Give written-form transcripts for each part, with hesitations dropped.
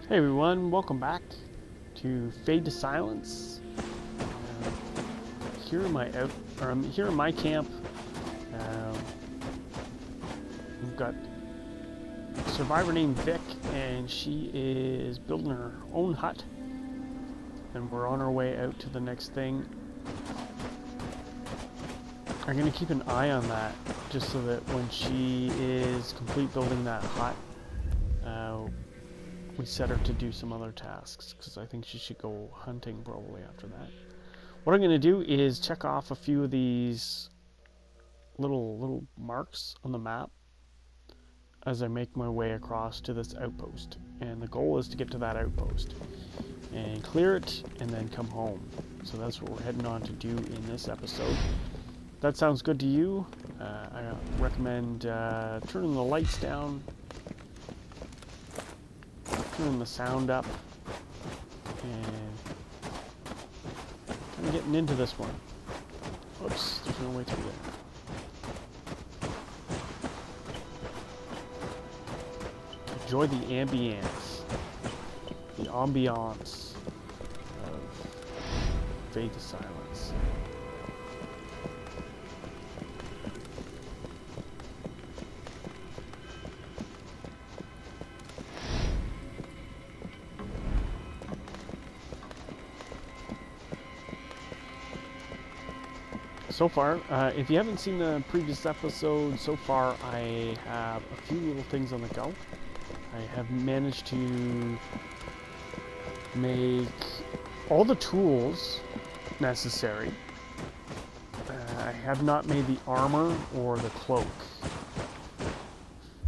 Hey everyone, welcome back to Fade to Silence. I'm here in my camp. We've got a survivor named Vic, and she is building her own hut. And we're on our way out to the next thing. I'm gonna keep an eye on that, just so that when she is complete building that hut, we set her to do some other tasks, because I think she should go hunting probably after that. What I'm going to do is check off a few of these little marks on the map as I make my way across to this outpost. And the goal is to get to that outpost and clear it and then come home. So that's what we're heading on to do in this episode. If that sounds good to you, I recommend turning the lights down, turning the sound up, and kind of getting into this one. Oops, there's no way through there. Enjoy the ambiance of Fade to Silence. So far, if you haven't seen the previous episode, so far I have a few little things on the go. I have managed to make all the tools necessary. I have not made the armor or the cloak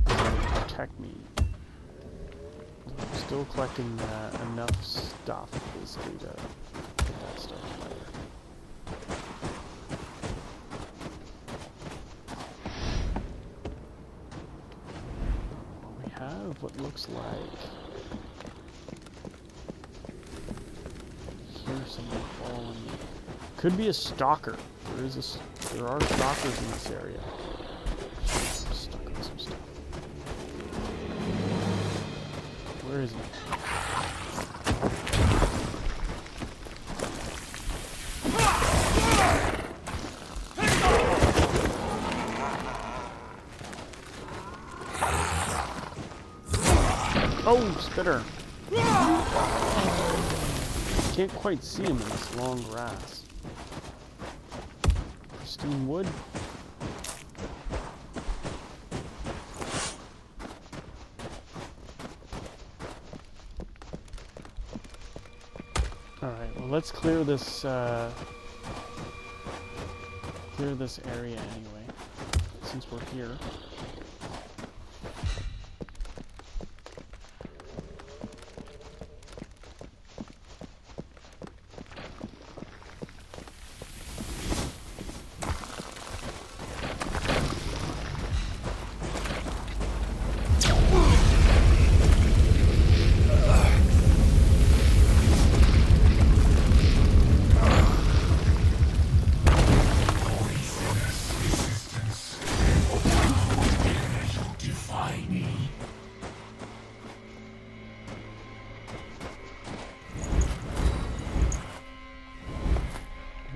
to protect me. I'm still collecting enough stuff, basically, to get that stuff together. What looks like here's something falling. Could be a stalker. There are stalkers in this area. I'm stuck on some stuff. Where is he? Oh, spitter! Can't quite see him in this long grass. Pristine wood. Alright, well let's clear this area anyway, since we're here.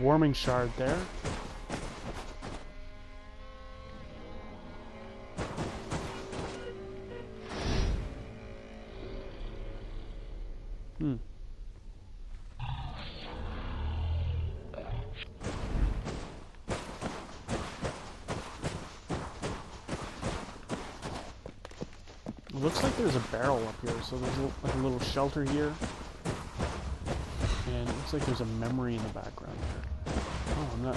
Warming shard there. It looks like there's a barrel up here, so there's like a little shelter here. And it looks like there's a memory in the background here. Oh, I'm not...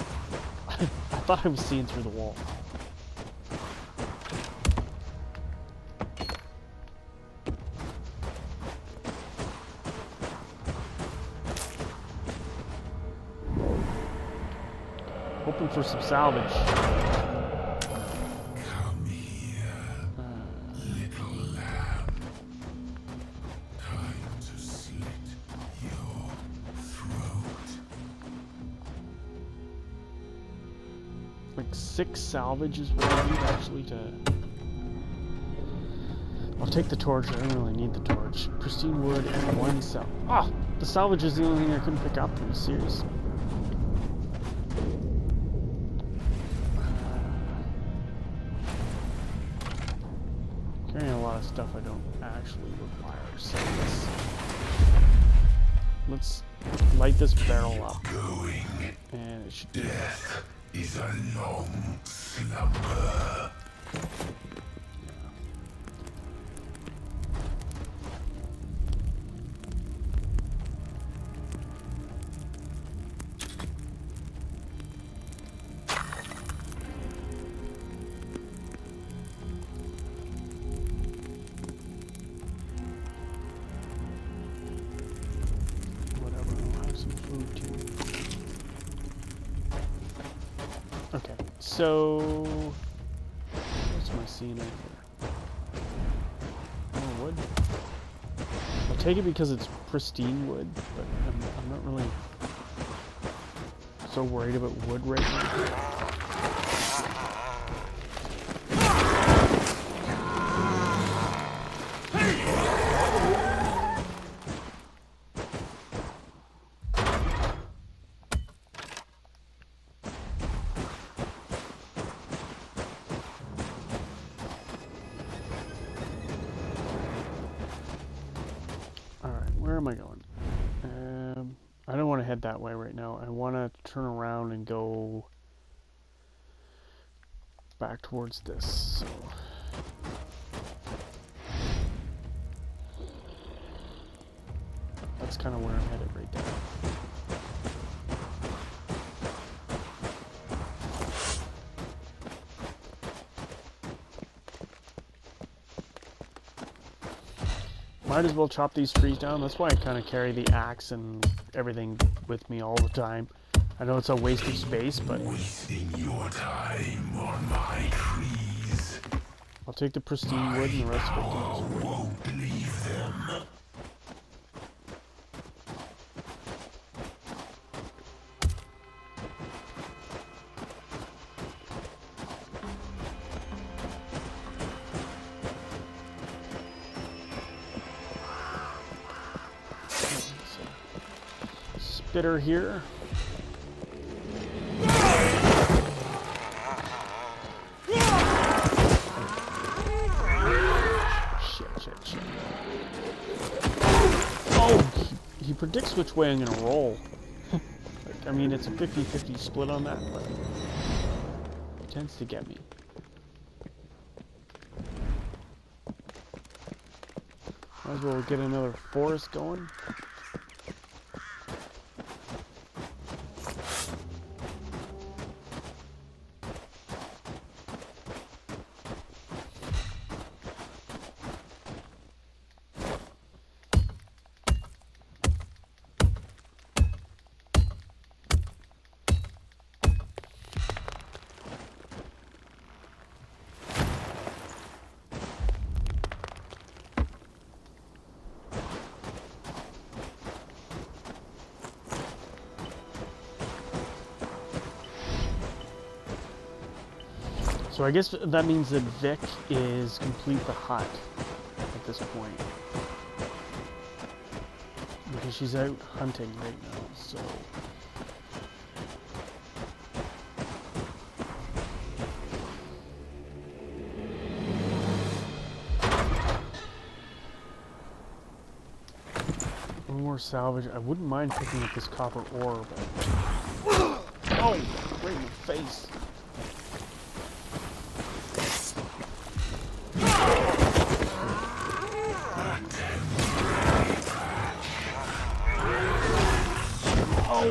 I thought I was seeing through the wall. Hoping for some salvage. Come here, little lamb. Time to slit your throat. Like 6 salvage is what I need actually to... I'll take the torch. I don't really need the torch. Pristine wood and one cell. Ah! The salvage is the only thing I couldn't pick up. Are you serious? Carrying a lot of stuff I don't actually require. So let's light this barrel up. Going. And it should be... Death is a long slumber. Okay, so what's my scene over here? More wood. I'll take it because it's pristine wood, but I'm not really so worried about wood right now. Where am I going? I don't want to head that way right now. I want to turn around and go back towards this. So. That's kind of where I'm headed right there. Might as well chop these trees down. That's why I kind of carry the axe and everything with me all the time. I know it's a waste of space, but... Wasting your time on my trees. I'll take the pristine wood and the rest of it can just wait. Won't leave them. Spitter here. Shit. Oh, he predicts which way I'm gonna roll. Like, I mean, it's a 50-50 split on that, but he tends to get me. Might as well get another forest going. So I guess that means that Vic is complete the hut at this point. Because she's out hunting right now, so... One more salvage. I wouldn't mind picking up this copper ore, but... Oh! Right in the face! Oh!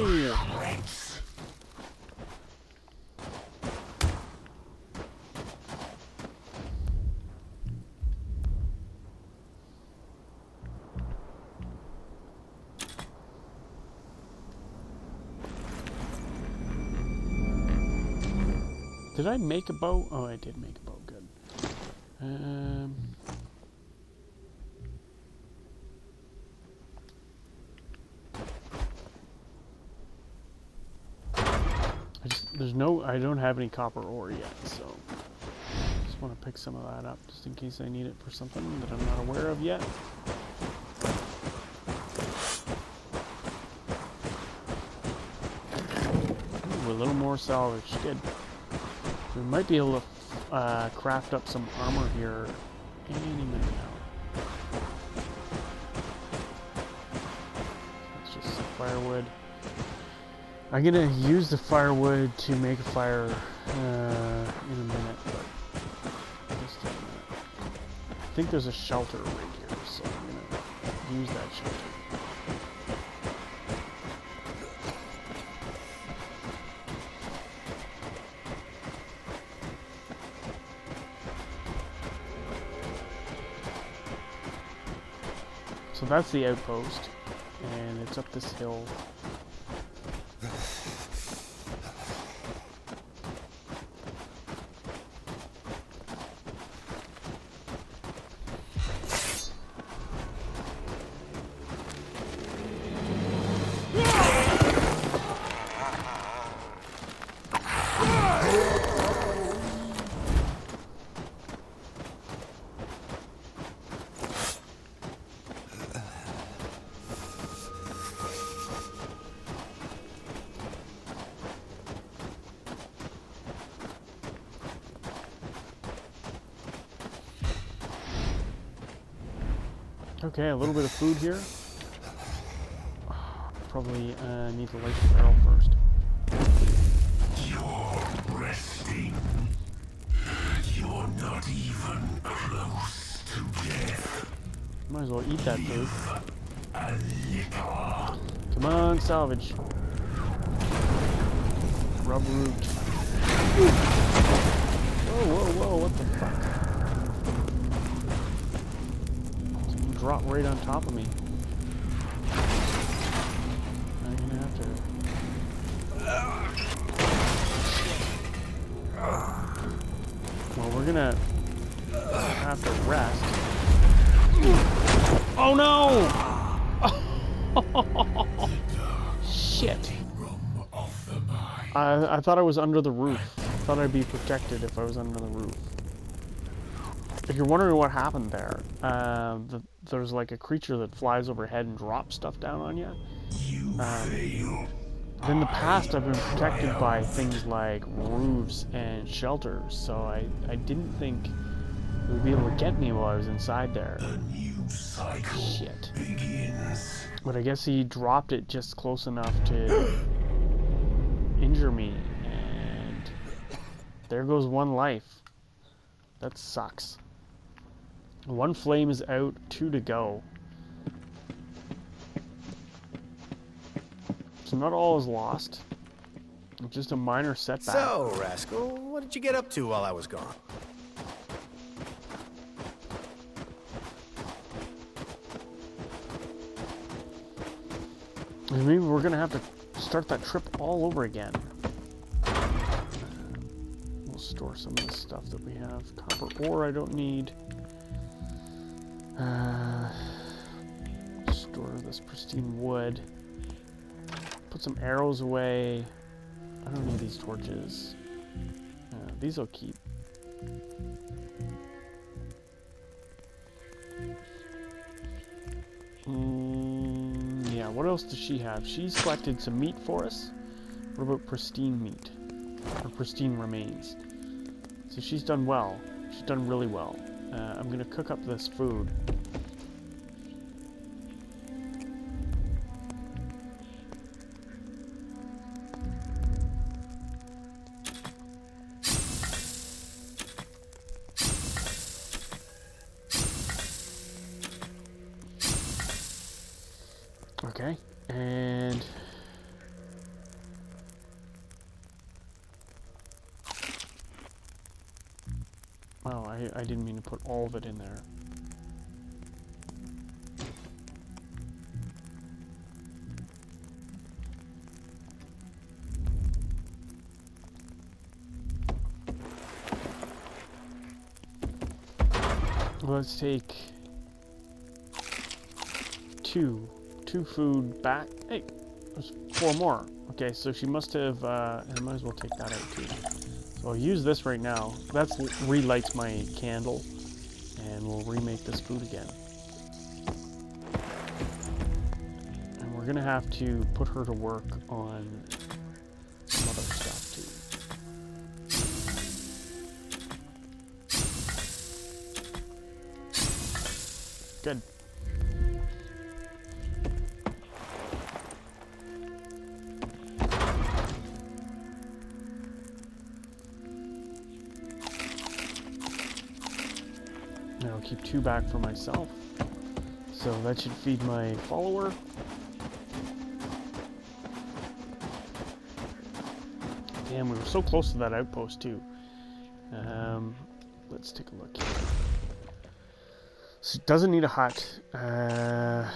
Did I make a bow? Oh, I did make a bow. Good. I don't have any copper ore yet, so want to pick some of that up just in case I need it for something that I'm not aware of yet. Ooh, a little more salvage. Good. We might be able to craft up some armor here any minute now. Let's just some firewood. I'm gonna use the firewood to make a fire in a minute, but just a minute. I think there's a shelter right here, so I'm gonna use that shelter. So that's the outpost, and it's up this hill. Okay, a little bit of food here. Probably need to light the barrel first. You're resting. You're not even close to death. Might as well eat that food. A little. Come on, salvage. Rub root. Whoa, whoa, whoa, what the fuck? Someone dropped right on top of me. I'm gonna have to... Well, we're gonna have to rest. Oh no! Shit. I thought I was under the roof. I thought I'd be protected if I was under the roof. If you're wondering what happened there, there's like a creature that flies overhead and drops stuff down on you. In the past, I've been protected by things like roofs and shelters, so I didn't think it would be able to get me while I was inside there. A new cycle Shit. begins. But I guess he dropped it just close enough to injure me, and there goes one life. That sucks. One flame is out, 2 to go. So not all is lost. Just a minor setback. So, Rascal, what did you get up to while I was gone? Maybe we're gonna have to start that trip all over again. We'll store some of the stuff that we have. Copper ore I don't need. Store this pristine wood. Put some arrows away. I don't need these torches. These I'll keep. Yeah, what else does she have? She's selected some meat for us. What about pristine meat? Or pristine remains? So she's done well. She's done really well. I'm gonna cook up this food. Okay, and oh, I didn't mean to put all of it in there. Let's take two food back. Hey, there's 4 more. Okay, so she must have, I might as well take that out too. So I'll use this right now. That's relights my candle, and we'll remake this food again. And we're gonna have to put her to work on some other stuff too. Good. And I'll keep 2 back for myself. So that should feed my follower. Damn, we were so close to that outpost too. Let's take a look here. So it doesn't need a hut. I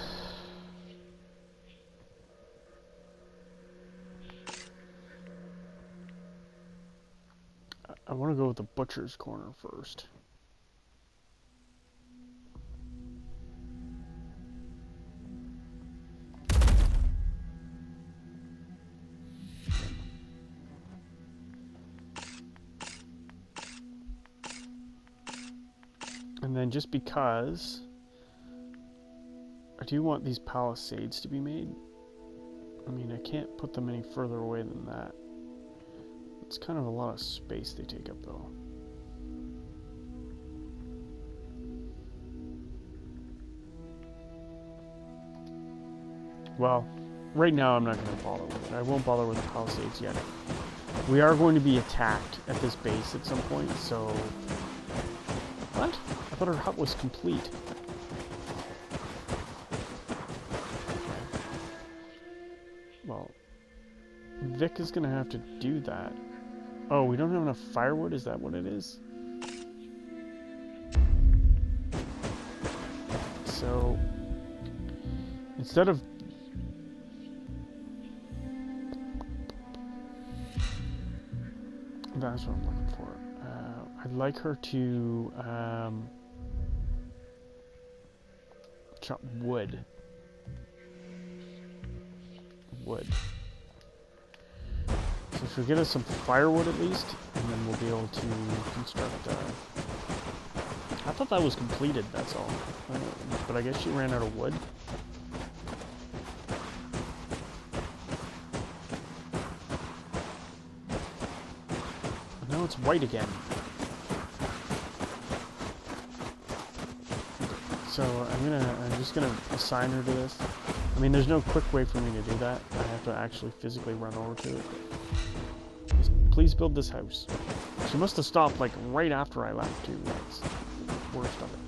want to go with the butcher's corner first. And then just because I do want these palisades to be made, I mean, I can't put them any further away than that. It's kind of a lot of space they take up, though. Well, right now I'm not going to bother with it. I won't bother with the palisades yet. We are going to be attacked at this base at some point, so... What? I thought our hut was complete. Okay. Well, Vic is going to have to do that. Oh, we don't have enough firewood? Is that what it is? So, instead of... That's what I'm looking for. I'd like her to chop wood. Wood. So she'll get us some firewood at least, and then we'll be able to construct. I thought that was completed. That's all. But I guess she ran out of wood. And now it's white again. So I'm just gonna assign her to this. I mean, there's no quick way for me to do that. I have to actually physically run over to it. Just please build this house. She must have stopped like right after I left too. That's the worst of it.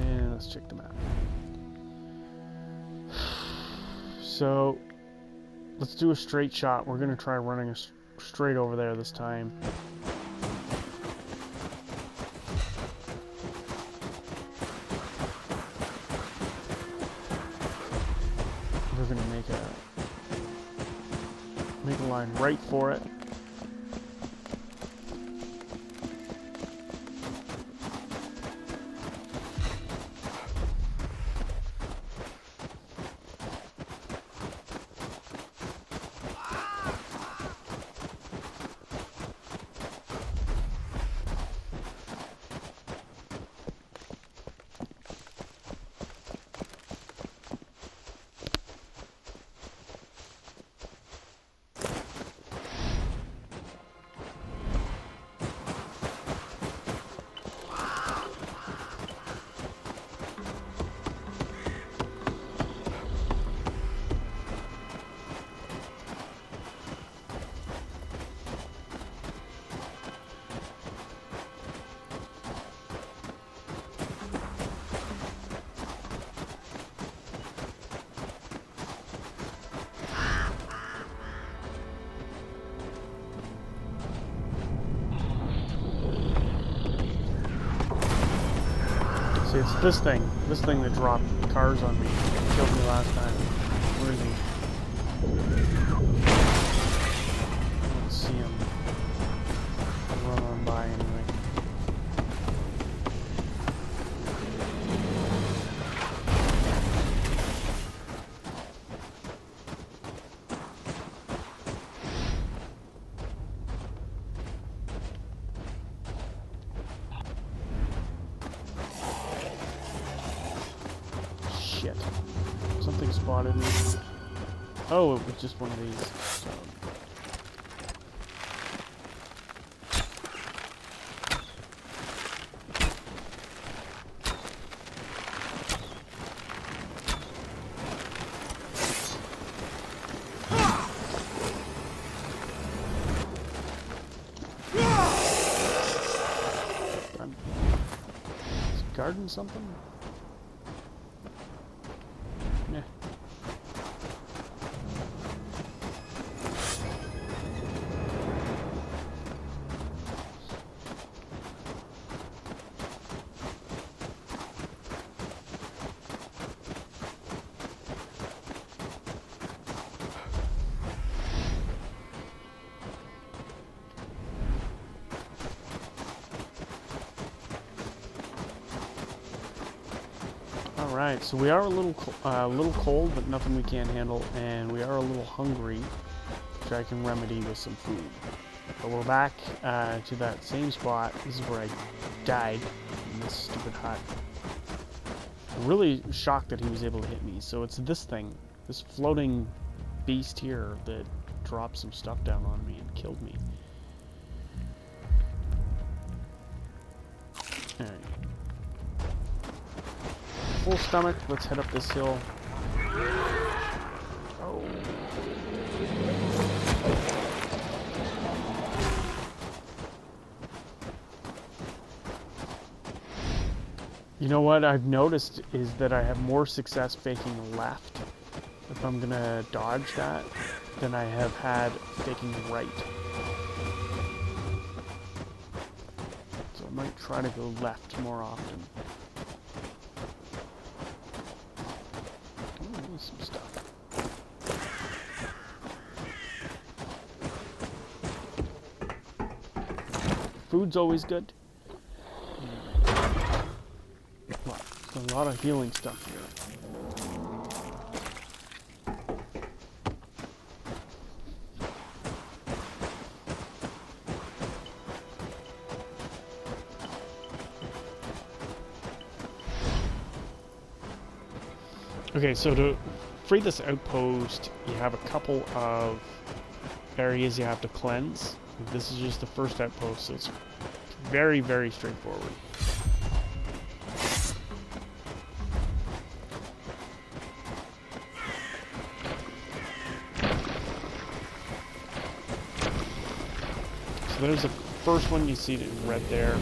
And let's check the map. So let's do a straight shot. We're gonna try running a straight over there this time. We're gonna make a line right for it. See, it's this thing that dropped cars on me, killed me last time. Where is he? I don't see him. I'll run on by anyway. shit. Something spotted me. Oh, it was just one of these. So. Garden something? Yeah. Alright, so we are a little cold, but nothing we can't handle, and we are a little hungry, which I can remedy with some food. But we're back to that same spot. This is where I died in this stupid hut. I'm really shocked that he was able to hit me. So it's this thing, this floating beast here that dropped some stuff down on me and killed me. Alright. Full stomach, let's head up this hill. Oh. You know what I've noticed is that I have more success faking left if I'm gonna dodge that than I have had faking right. So I might try to go left more often. Some stuff. Food's always good. Wow, there's a lot of healing stuff here. Okay, so to free this outpost, you have a couple of areas you have to cleanse. This is just the first outpost, so it's very, very straightforward. So there's the first one, you see it in red there.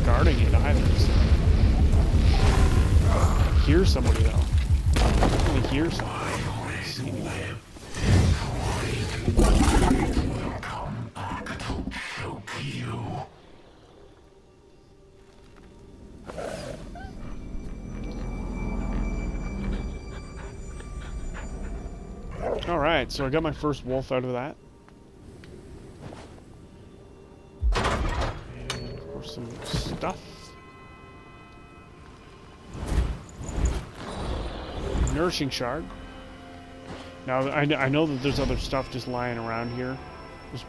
Guarding it either. So. I hear somebody though. I definitely hear somebody. See anybody. Will come back to choke you. Alright, so I got my first wolf out of that. Some stuff. Nourishing shard. Now I know that there's other stuff just lying around here. There's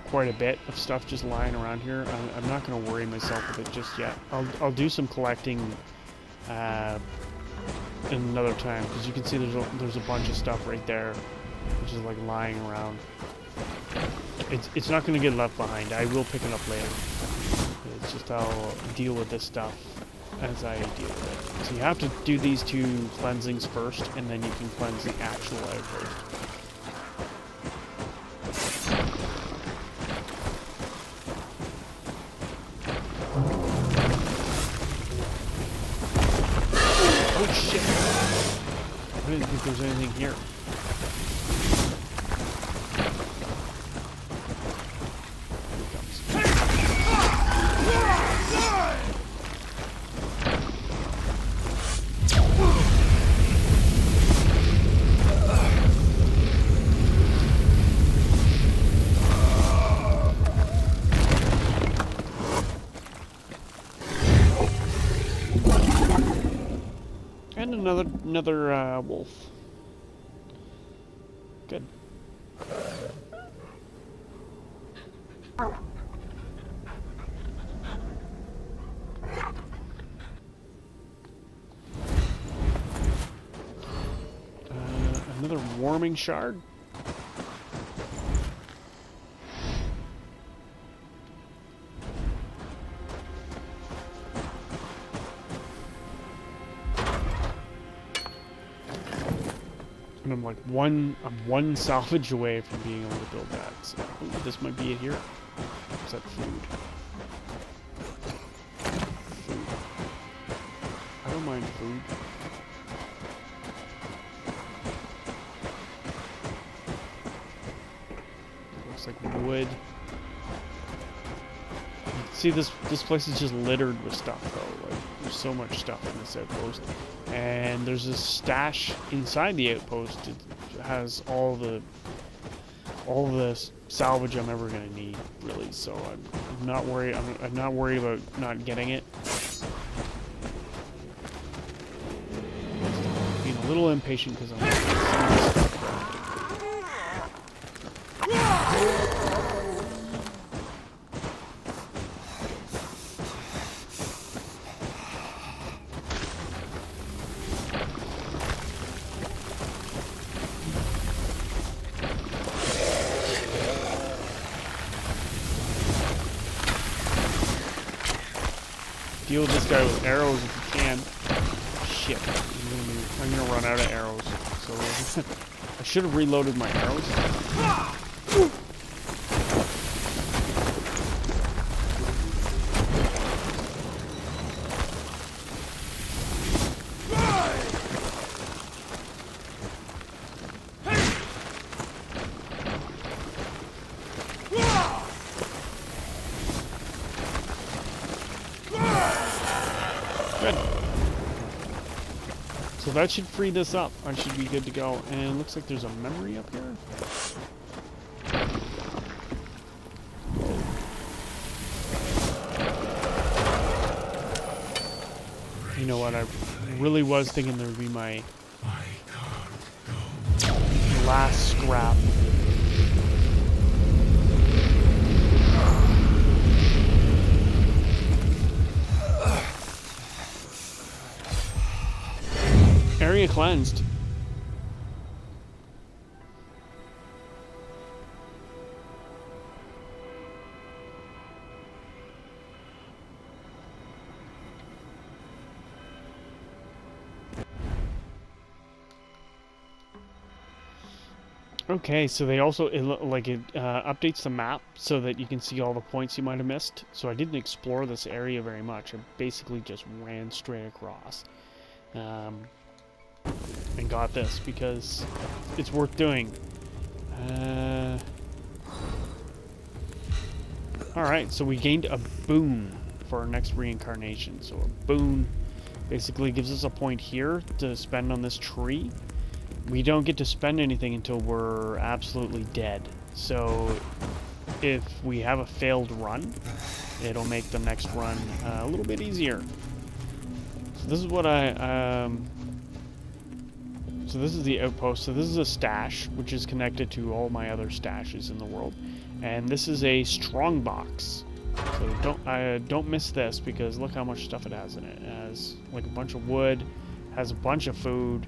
quite a bit of stuff just lying around here. I'm not going to worry myself with it just yet. I'll do some collecting another time, because you can see there's a bunch of stuff right there, which is like lying around. It's not going to get left behind. I will pick it up later. It's just I'll deal with this stuff as I deal with it. So you have to do these two cleansings first, and then you can cleanse the actual outpost. Oh shit! I didn't think there was anything here. And another wolf. Good. Another warming shard. And I'm like one salvage away from being able to build that. So ooh, this might be it here. Is that food? Food. I don't mind food. It looks like wood. See, this place is just littered with stuff though. Like there's so much stuff in this outpost. And there's this stash inside the outpost. It has all the salvage I'm ever gonna need, really. So I'm not worried. I'm not worried about not getting it. Being a little impatient because I'm getting some of this stuff crafted. Deal with this guy with arrows if you can. Shit, I'm gonna run out of arrows. So I should have reloaded my arrows. Good. So that should free this up. I should be good to go. And it looks like there's a memory up here. You know what? I really was thinking there would be my last scrap. Area cleansed. Okay, so they also updates the map so that you can see all the points you might have missed. So I didn't explore this area very much. I basically just ran straight across. And got this because it's worth doing. Alright, so we gained a boon for our next reincarnation. So a boon basically gives us a point here to spend on this tree. We don't get to spend anything until we're absolutely dead. So if we have a failed run, it'll make the next run a little bit easier. So this is what so this is the outpost. So this is a stash, which is connected to all my other stashes in the world. And this is a strong box. So don't miss this because look how much stuff it has in it. It has like a bunch of wood, has a bunch of food,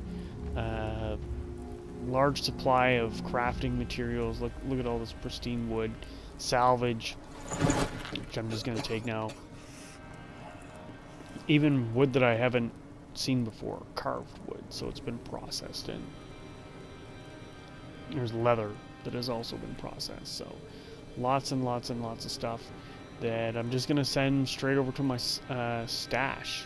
large supply of crafting materials. Look at all this pristine wood, salvage, which I'm just gonna take now. Even wood that I haven't seen before, carved wood, so it's been processed in. There's leather that has also been processed, so lots and lots and lots of stuff that I'm just gonna send straight over to my stash.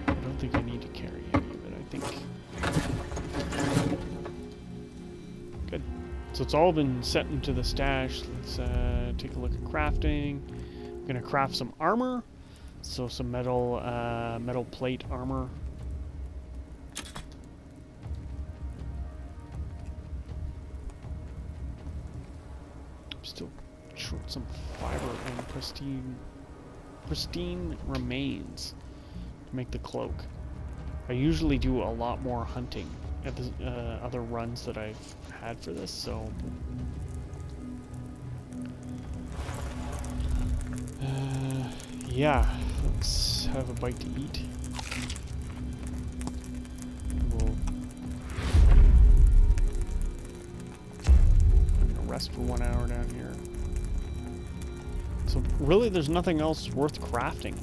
I don't think I need to carry any of it, I think. Good. So it's all been set into the stash. Let's take a look at crafting. I'm gonna craft some armor. So some metal plate armor. Still short some fiber and pristine remains to make the cloak. I usually do a lot more hunting at the other runs that I've had for this, so yeah, let's have a bite to eat. We'll rest for 1 hour down here. So really there's nothing else worth crafting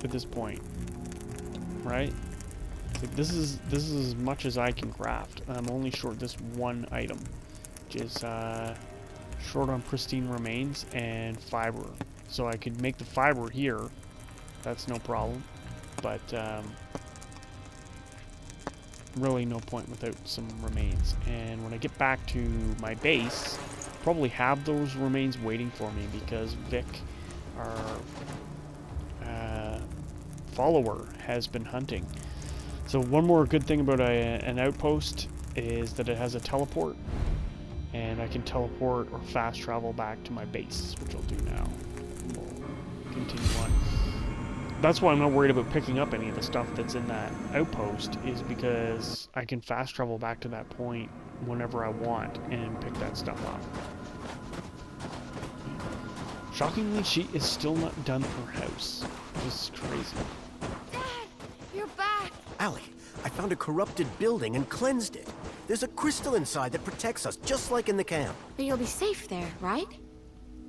at this point, right? Like this is as much as I can craft. I'm only short this one item, which is short on pristine remains and fiber. So I could make the fiber here, that's no problem, but really no point without some remains. And when I get back to my base, probably have those remains waiting for me because Vic, our follower, has been hunting. So one more good thing about an outpost is that it has a teleport, and I can teleport or fast travel back to my base, which I'll do now. We'll continue on. That's why I'm not worried about picking up any of the stuff that's in that outpost, is because I can fast travel back to that point whenever I want and pick that stuff up. Shockingly, she is still not done her house, which is crazy. Dad, you're back. Allie, I found a corrupted building and cleansed it. There's a crystal inside that protects us, just like in the camp. But you'll be safe there, right?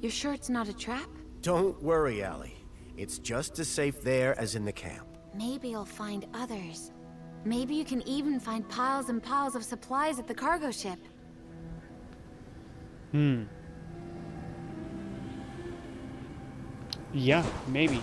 You're sure it's not a trap? Don't worry, Allie. It's just as safe there as in the camp. Maybe you'll find others. Maybe you can even find piles and piles of supplies at the cargo ship. Yeah, maybe.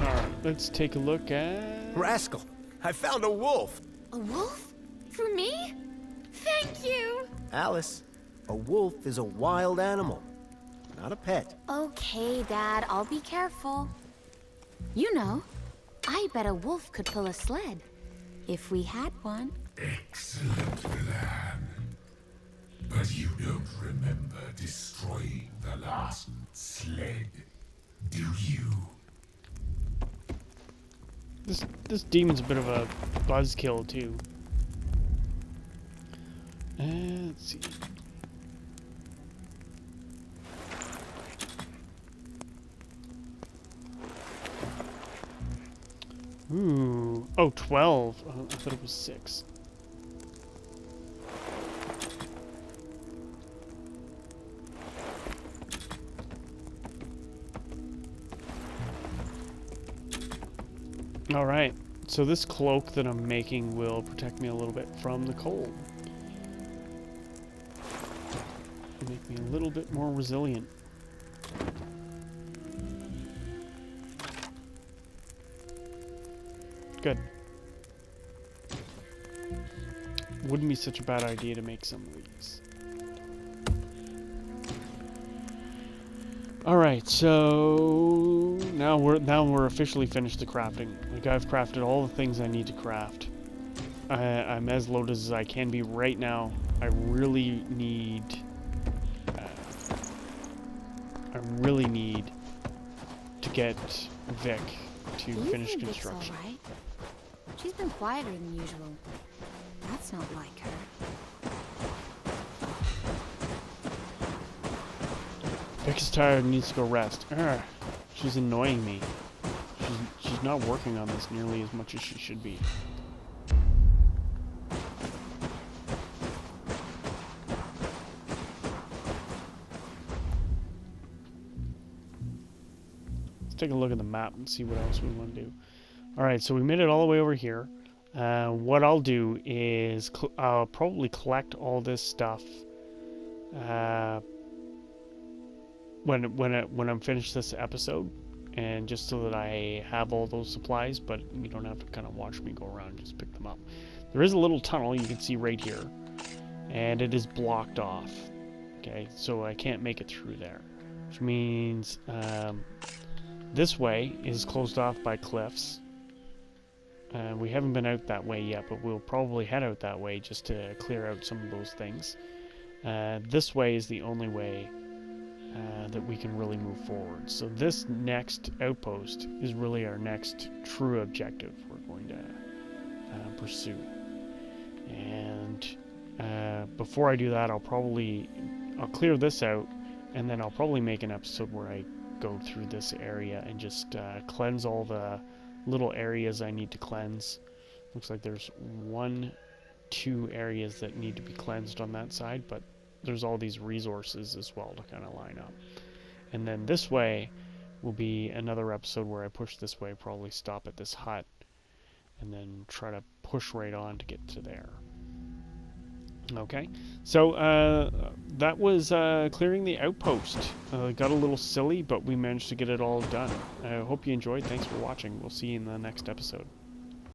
Alright, let's take a look at... Rascal, I found a wolf. A wolf? For me? Thank you! Alice, a wolf is a wild animal, not a pet. Okay, Dad, I'll be careful. You know, I bet a wolf could pull a sled. If we had one. Excellent plan. But you don't remember destroying the last sled, do you? This demon's a bit of a buzzkill too. Let's see. Ooh. Oh, 12. Oh, I thought it was 6. Alright. So this cloak that I'm making will protect me a little bit from the cold. Make me a little bit more resilient. Good. Wouldn't be such a bad idea to make some of these. Alright, so now we're officially finished the crafting. Like, I've crafted all the things I need to craft. I'm as loaded as I can be right now. I really need to get Vic to finish construction. Vic's all right. She's been quieter than usual. That's not like her. Vic is tired and needs to go rest. Arrgh, she's annoying me. She's not working on this nearly as much as she should be. Let's take a look at the map and see what else we want to do. Alright, so we made it all the way over here. What I'll do is I'll probably collect all this stuff when I'm finished this episode, and just so that I have all those supplies, but you don't have to kind of watch me go around and just pick them up. There is a little tunnel you can see right here, and it is blocked off. Okay, so I can't make it through there. which means this way is closed off by cliffs. We haven't been out that way yet, but we'll probably head out that way just to clear out some of those things. This way is the only way that we can really move forward. So this next outpost is really our next true objective we're going to pursue. And before I do that, I'll clear this out, and then I'll probably make an episode where I go through this area and just cleanse all the little areas I need to cleanse. Looks like there's 2 areas that need to be cleansed on that side, but there's all these resources as well to kind of line up. And then this way will be another episode where I push this way, probably stop at this hut, and then try to push right on to get to there. Okay, so that was clearing the outpost. Got a little silly, but we managed to get it all done. I hope you enjoyed. Thanks for watching. We'll see you in the next episode.